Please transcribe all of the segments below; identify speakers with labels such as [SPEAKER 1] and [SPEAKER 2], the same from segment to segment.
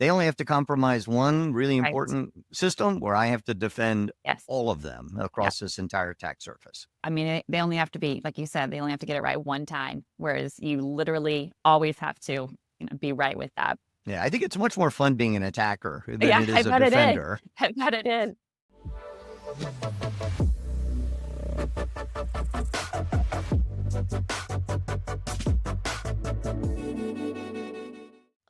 [SPEAKER 1] They only have to compromise one really
[SPEAKER 2] Right.
[SPEAKER 1] important system where I have to defend
[SPEAKER 2] Yes.
[SPEAKER 1] all of them
[SPEAKER 2] Yep.
[SPEAKER 1] across this entire attack surface.
[SPEAKER 2] I mean, they only have to be, like you said, they only have to get it right one time, whereas you literally always have to, be right with that.
[SPEAKER 1] Yeah, I think it's much more fun being an attacker than
[SPEAKER 2] Yeah,
[SPEAKER 1] it
[SPEAKER 2] I
[SPEAKER 1] is a
[SPEAKER 2] bet it is.
[SPEAKER 1] defender.
[SPEAKER 2] I bet it is.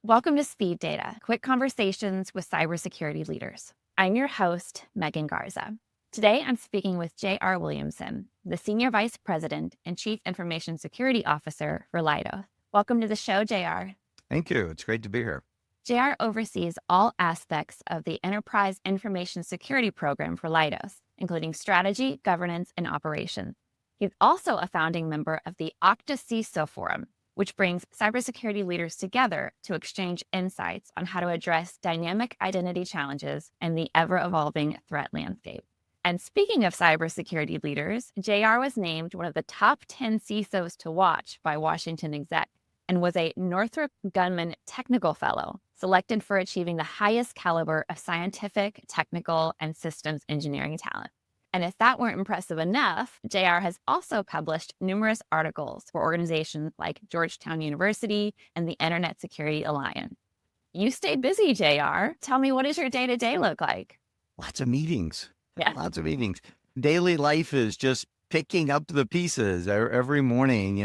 [SPEAKER 2] Welcome to Speed Data, quick conversations with cybersecurity leaders. I'm your host, Megan Garza. Today, I'm speaking with J.R. Williamson, the Senior Vice President and Chief Information Security Officer for Leidos. Welcome to the show, J.R.
[SPEAKER 1] Thank you. It's great to be here.
[SPEAKER 2] JR oversees all aspects of the Enterprise Information Security Program for Leidos, including strategy, governance, and operations. He's also a founding member of the CISO Forum, which brings cybersecurity leaders together to exchange insights on how to address dynamic identity challenges and the ever-evolving threat landscape. And speaking of cybersecurity leaders, JR was named one of the top 10 CISOs to watch by Washington Exec and was a Northrop Grumman Technical Fellow, selected for achieving the highest caliber of scientific, technical, and systems engineering talent. And if that weren't impressive enough, JR has also published numerous articles for organizations like Georgetown University and the Internet Security Alliance. You stay busy, JR. Tell me, what does your day-to-day look like?
[SPEAKER 1] Lots of meetings.
[SPEAKER 2] Yeah.
[SPEAKER 1] Lots of meetings. Daily life is just picking up the pieces every morning.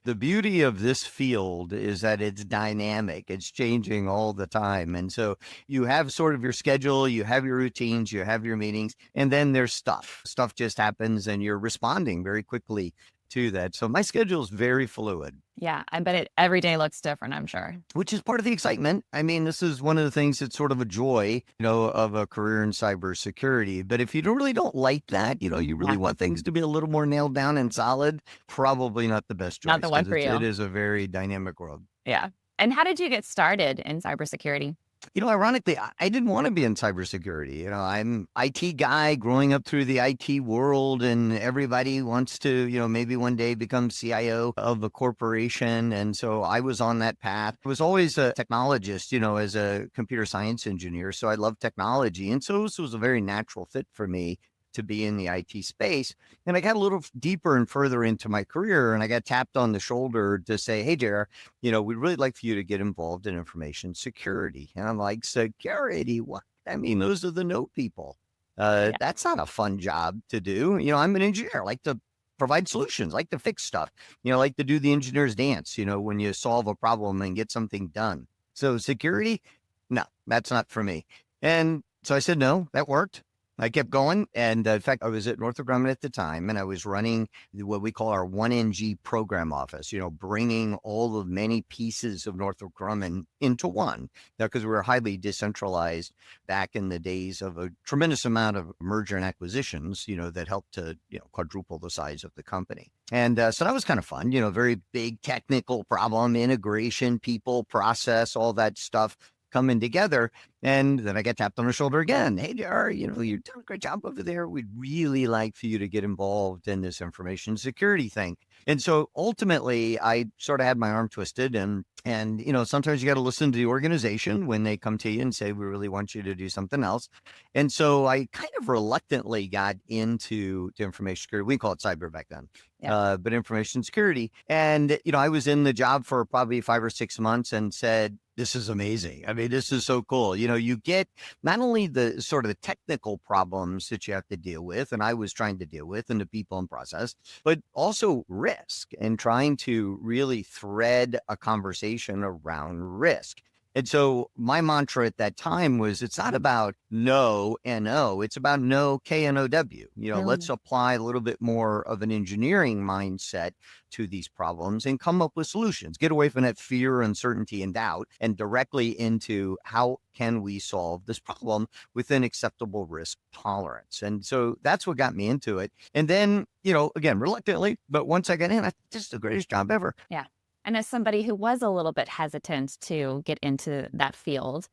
[SPEAKER 1] The beauty of this field is that it's dynamic. It's changing all the time. And so you have sort of your schedule, you have your routines, you have your meetings, and then there's stuff. Stuff just happens and you're responding very quickly to that. So my schedule is very fluid.
[SPEAKER 2] Yeah, I bet every day looks different, I'm sure.
[SPEAKER 1] Which is part of the excitement. I mean, this is one of the things that's sort of a joy, of a career in cybersecurity. But if you really don't like that, you really
[SPEAKER 2] Yeah,
[SPEAKER 1] want things to be a little more nailed down and solid, probably not the best
[SPEAKER 2] not the
[SPEAKER 1] choice
[SPEAKER 2] one
[SPEAKER 1] because
[SPEAKER 2] for
[SPEAKER 1] it
[SPEAKER 2] you.
[SPEAKER 1] is a very dynamic world.
[SPEAKER 2] Yeah. And how did you get started in cybersecurity?
[SPEAKER 1] Ironically, I didn't want to be in cybersecurity. I'm IT guy growing up through the IT world, and everybody wants to, maybe one day become CIO of a corporation. And so I was on that path. I was always a technologist, as a computer science engineer. So I love technology. And so this was a very natural fit for me to be in the IT space. And I got a little deeper and further into my career, and I got tapped on the shoulder to say, hey, JR, we'd really like for you to get involved in information security. And I'm like, security? What? I mean, those are the note people.
[SPEAKER 2] Yeah.
[SPEAKER 1] That's not a fun job to do. I'm an engineer. I like to provide solutions, like to fix stuff, like to do the engineer's dance, when you solve a problem and get something done. So security, no, that's not for me. And so I said, no, that worked. I kept going. And in fact, I was at Northrop Grumman at the time, and I was running what we call our 1NG program office, bringing all the many pieces of Northrop Grumman into one. Because we were highly decentralized back in the days of a tremendous amount of merger and acquisitions, that helped to, quadruple the size of the company. And so that was kind of fun, very big technical problem, integration, people, process, all that stuff coming together. And then I get tapped on the shoulder again. Hey, JR, you're doing a great job over there. We'd really like for you to get involved in this information security thing. And so ultimately, I sort of had my arm twisted. And sometimes you got to listen to the organization when they come to you and say, we really want you to do something else. And so I kind of reluctantly got into information security. We call it cyber back then.
[SPEAKER 2] Yeah.
[SPEAKER 1] But information security. And, I was in the job for probably 5 or 6 months and said, this is amazing. I mean, this is so cool. You get not only the sort of the technical problems that you have to deal with, and I was trying to deal with, and the people and process, but also risk and trying to really thread a conversation around risk. And so my mantra at that time was, it's not about no, N-O, it's about no, K-N-O-W. Let's apply a little bit more of an engineering mindset to these problems and come up with solutions. Get away from that fear, uncertainty, and doubt, and directly into how can we solve this problem with an acceptable risk tolerance. And so that's what got me into it. And then, again, reluctantly, but once I got in, this is the greatest job ever.
[SPEAKER 2] Yeah. And as somebody who was a little bit hesitant to get into that field,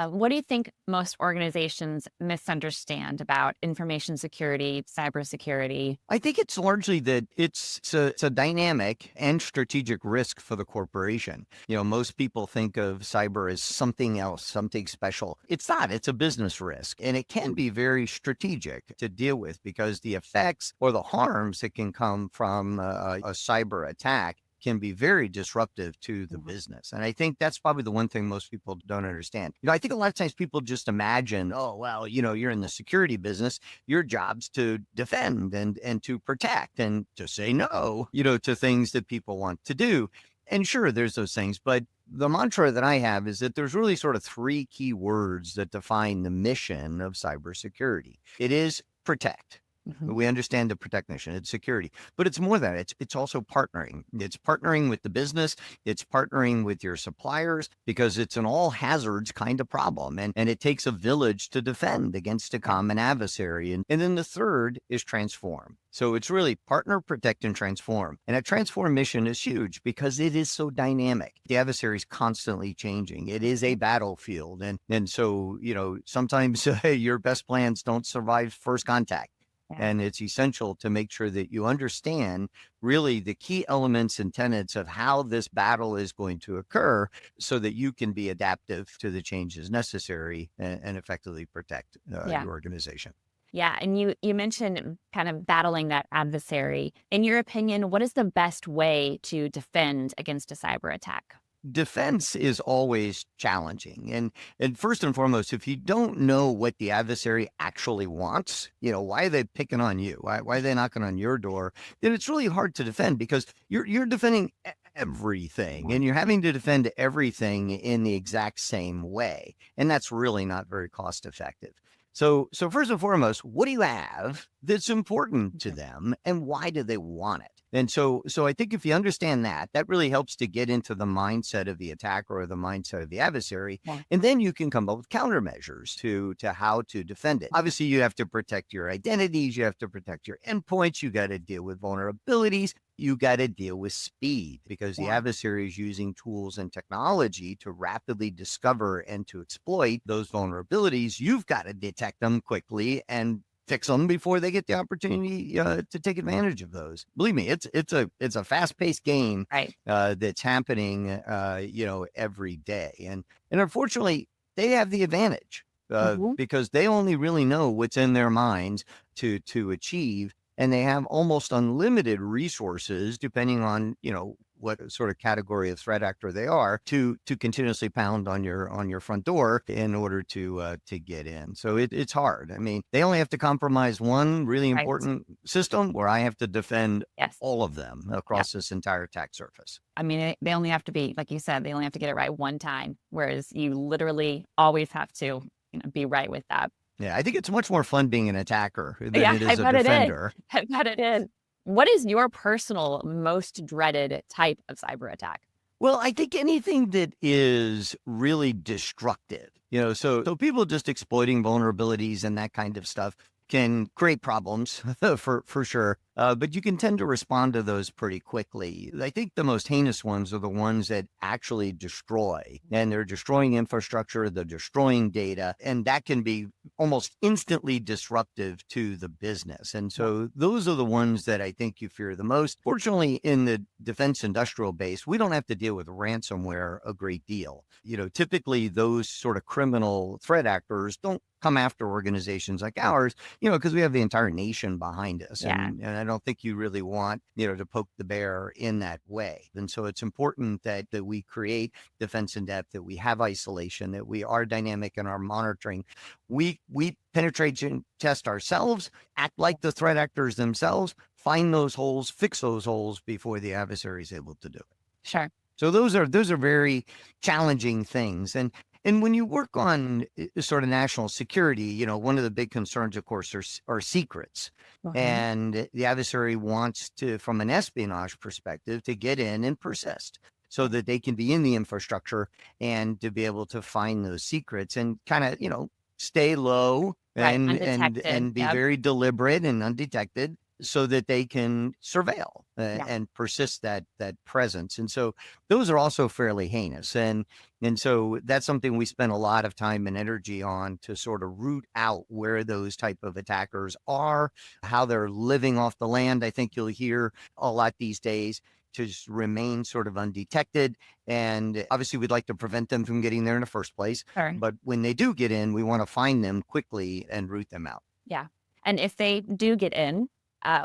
[SPEAKER 2] What do you think most organizations misunderstand about information security, cybersecurity?
[SPEAKER 1] I think it's largely that it's a dynamic and strategic risk for the corporation. Most people think of cyber as something else, something special. It's not. It's a business risk, and it can be very strategic to deal with because the effects or the harms that can come from a cyber attack can be very disruptive to the business. And I think that's probably the one thing most people don't understand. I think a lot of times people just imagine, oh, well, you're in the security business, your job's to defend and to protect and to say no, to things that people want to do. And sure, there's those things, but the mantra that I have is that there's really sort of three key words that define the mission of cybersecurity. It is protect.
[SPEAKER 2] Mhm.
[SPEAKER 1] We understand the protect mission, it's security, but it's more than that. It's also partnering. It's partnering with the business. It's partnering with your suppliers because it's an all hazards kind of problem. And it takes a village to defend against a
[SPEAKER 2] Yeah.
[SPEAKER 1] common adversary. And then the third is transform. So it's really partner, protect, and transform. And a transform mission is huge because it is so dynamic. The adversary is constantly changing. It is a battlefield. And so, sometimes your best plans don't survive first contact.
[SPEAKER 2] Yeah.
[SPEAKER 1] And it's essential to make sure that you understand really the key elements and tenets of how this battle is going to occur so that you can be adaptive to the changes necessary and effectively protect
[SPEAKER 2] Yeah.
[SPEAKER 1] your organization.
[SPEAKER 2] Yeah. And you mentioned kind of battling that adversary. In your opinion, what is the best way to defend against a cyber attack?
[SPEAKER 1] Defense is always challenging. And first and foremost, if you don't know what the adversary actually wants, why are they picking on you? Why are they knocking on your door? Then it's really hard to defend because you're defending everything and you're having to defend everything in the exact same way. And that's really not very cost effective. So first and foremost, what do you have that's important to
[SPEAKER 2] Mhm.
[SPEAKER 1] them and why do they want it? And so I think if you understand that, that really helps to get into the mindset of the attacker or the mindset of the adversary.
[SPEAKER 2] Yeah.
[SPEAKER 1] And then you can come up with countermeasures to how to defend it. Obviously, you have to protect your identities, you have to protect your endpoints, you got to deal with vulnerabilities, you got to deal with speed because the
[SPEAKER 2] Yeah.
[SPEAKER 1] adversary is using tools and technology to rapidly discover and to exploit those vulnerabilities. You've got to detect them quickly and fix them before they get the opportunity to take advantage of those. Believe me, it's a fast paced game
[SPEAKER 2] Right.
[SPEAKER 1] that's happening every day, and unfortunately they have the advantage
[SPEAKER 2] Mhm.
[SPEAKER 1] because they only really know what's in their minds to achieve, and they have almost unlimited resources depending on what sort of category of threat actor they are to continuously pound on your front door in order to get in. So it's hard. I mean, they only have to compromise one really
[SPEAKER 2] Right.
[SPEAKER 1] important system where I have to defend
[SPEAKER 2] Yes.
[SPEAKER 1] all of them
[SPEAKER 2] Yep.
[SPEAKER 1] across this entire attack surface.
[SPEAKER 2] I mean, they only have to be, like you said, they only have to get it right one time, whereas you literally always have to, be right with that.
[SPEAKER 1] Yeah, I think it's much more fun being an attacker than
[SPEAKER 2] Yeah,
[SPEAKER 1] it
[SPEAKER 2] I
[SPEAKER 1] is a
[SPEAKER 2] bet it is.
[SPEAKER 1] defender.
[SPEAKER 2] I bet it is. What is your personal most dreaded type of cyber attack?
[SPEAKER 1] Well, I think anything that is really destructive, so people just exploiting vulnerabilities and that kind of stuff can create problems for sure. But you can tend to respond to those pretty quickly. I think the most heinous ones are the ones that actually destroy, and they're destroying infrastructure, they're destroying data, and that can be almost instantly disruptive to the business. And
[SPEAKER 2] Yeah.
[SPEAKER 1] so those are the ones that I think you fear the most. Fortunately, in the defense industrial base, we don't have to deal with ransomware a great deal. Typically those sort of criminal threat actors don't come after organizations like ours, because we have the entire nation behind us.
[SPEAKER 2] Yeah.
[SPEAKER 1] And I don't think you really want, to poke the bear in that way. And so it's important that we create defense in depth, that we have isolation, that we are dynamic in our monitoring. We penetrate and test ourselves, act like the threat actors themselves, find those holes, fix those holes before the adversary is able to do it.
[SPEAKER 2] Sure.
[SPEAKER 1] So those are very challenging things. And when you work on sort of national security, one of the big concerns, of course, are secrets.
[SPEAKER 2] Mhm.
[SPEAKER 1] And the adversary wants to, from an espionage perspective, to get in and persist so that they can be in the infrastructure and to be able to find those secrets and kind of, stay low
[SPEAKER 2] Right.
[SPEAKER 1] and
[SPEAKER 2] Undetected.
[SPEAKER 1] be
[SPEAKER 2] Yep.
[SPEAKER 1] very deliberate and undetected so that they can surveil and persist that presence. And so those are also fairly heinous. And so that's something we spend a lot of time and energy on to sort of root out where those type of attackers are, how they're living off the land. I think you'll hear a lot these days, to just remain sort of undetected. And obviously we'd like to prevent them from getting there in the first place.
[SPEAKER 2] Sure.
[SPEAKER 1] But when they do get in, we want to find them quickly and root them out.
[SPEAKER 2] Yeah. And if they do get in,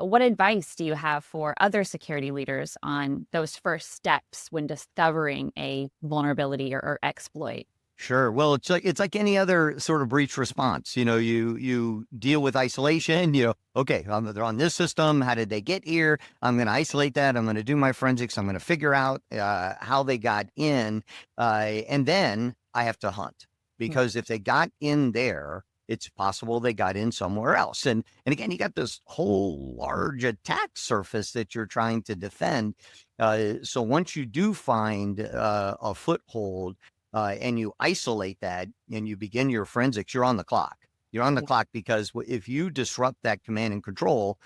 [SPEAKER 2] what advice do you have for other security leaders on those first steps when discovering a vulnerability or exploit?
[SPEAKER 1] Sure. Well, it's like any other sort of breach response. You deal with isolation. Okay, they're on this system. How did they get here? I'm going to isolate that. I'm going to do my forensics. I'm going to figure out how they got in, and then I have to hunt, because if they got in there, it's possible they got in somewhere else. And again, you got this whole large attack surface that you're trying to defend. So once you do find a foothold, and you isolate that and you begin your forensics, you're on the clock. You're on the clock, because if you disrupt that command and control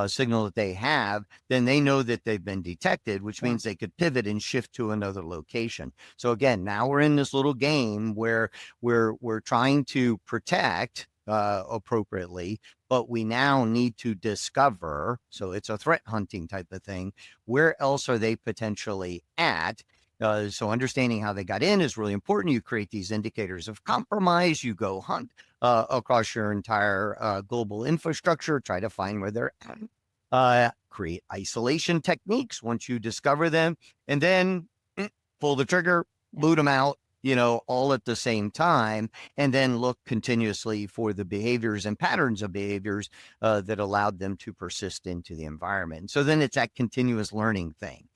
[SPEAKER 1] signal that they have, then they know that they've been detected, which means they could pivot and shift to another location. So again, now we're in this little game where we're trying to protect appropriately, but we now need to discover, so it's a threat hunting type of thing, where else are they potentially at? So understanding how they got in is really important. You create these indicators of compromise. You go hunt across your entire global infrastructure, try to find where they're at. Create isolation techniques once you discover them, and then pull the trigger, boot them out, all at the same time, and then look continuously for the behaviors and patterns of behaviors that allowed them to persist into the environment. So then it's that continuous learning thing.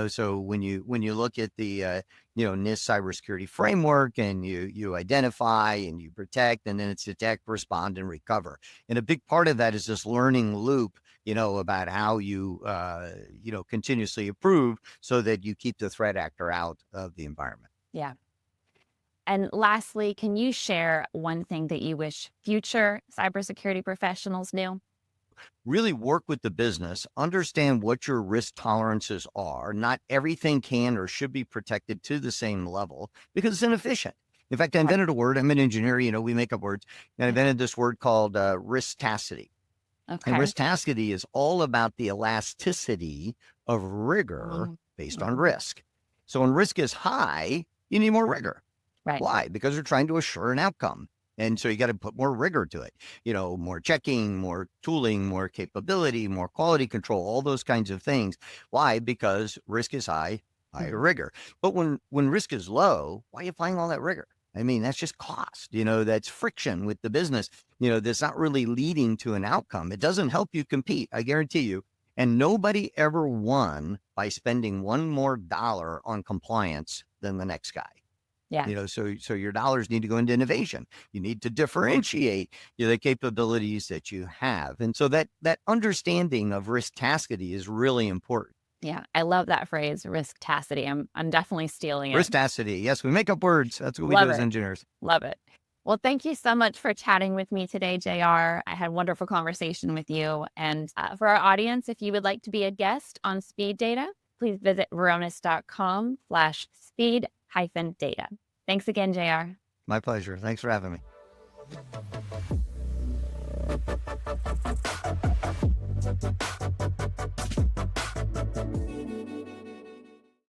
[SPEAKER 1] So when you look at the NIST cybersecurity framework, and you identify and you protect, and then it's detect, respond, and recover. And a big part of that is this learning loop, about how you continuously improve so that you keep the threat actor out of the environment.
[SPEAKER 2] Yeah. And lastly, can you share one thing that you wish future cybersecurity professionals knew?
[SPEAKER 1] Really work with the business, understand what your risk tolerances are. Not everything can or should be protected to the same level, because it's inefficient. In fact, I invented a word. I'm an engineer, we make up words. And I invented this word called risk-tasity. And risk-tasity is all about the elasticity of rigor based on risk. So when risk is high, you need more rigor.
[SPEAKER 2] Right.
[SPEAKER 1] Why? Because you're trying to assure an outcome. And so you got to put more rigor to it, more checking, more tooling, more capability, more quality control, all those kinds of things. Why? Because risk is high, higher rigor. But when risk is low, why are you applying all that rigor? I mean, that's just cost, that's friction with the business, that's not really leading to an outcome. It doesn't help you compete, I guarantee you. And nobody ever won by spending one more dollar on compliance than the next guy.
[SPEAKER 2] Yeah.
[SPEAKER 1] So your dollars need to go into innovation. You need to differentiate the capabilities that you have. And so that understanding of risk-tasity is really important.
[SPEAKER 2] Yeah. I love that phrase, risk-tasity. I'm definitely stealing it.
[SPEAKER 1] Risk-tasity. Yes, we make up words. That's what we do as engineers.
[SPEAKER 2] Love it. Well, thank you so much for chatting with me today, JR. I had a wonderful conversation with you. And for our audience, if you would like to be a guest on Speed Data, please visit varonis.com/speed-data. Thanks again, JR.
[SPEAKER 1] My pleasure. Thanks for having me.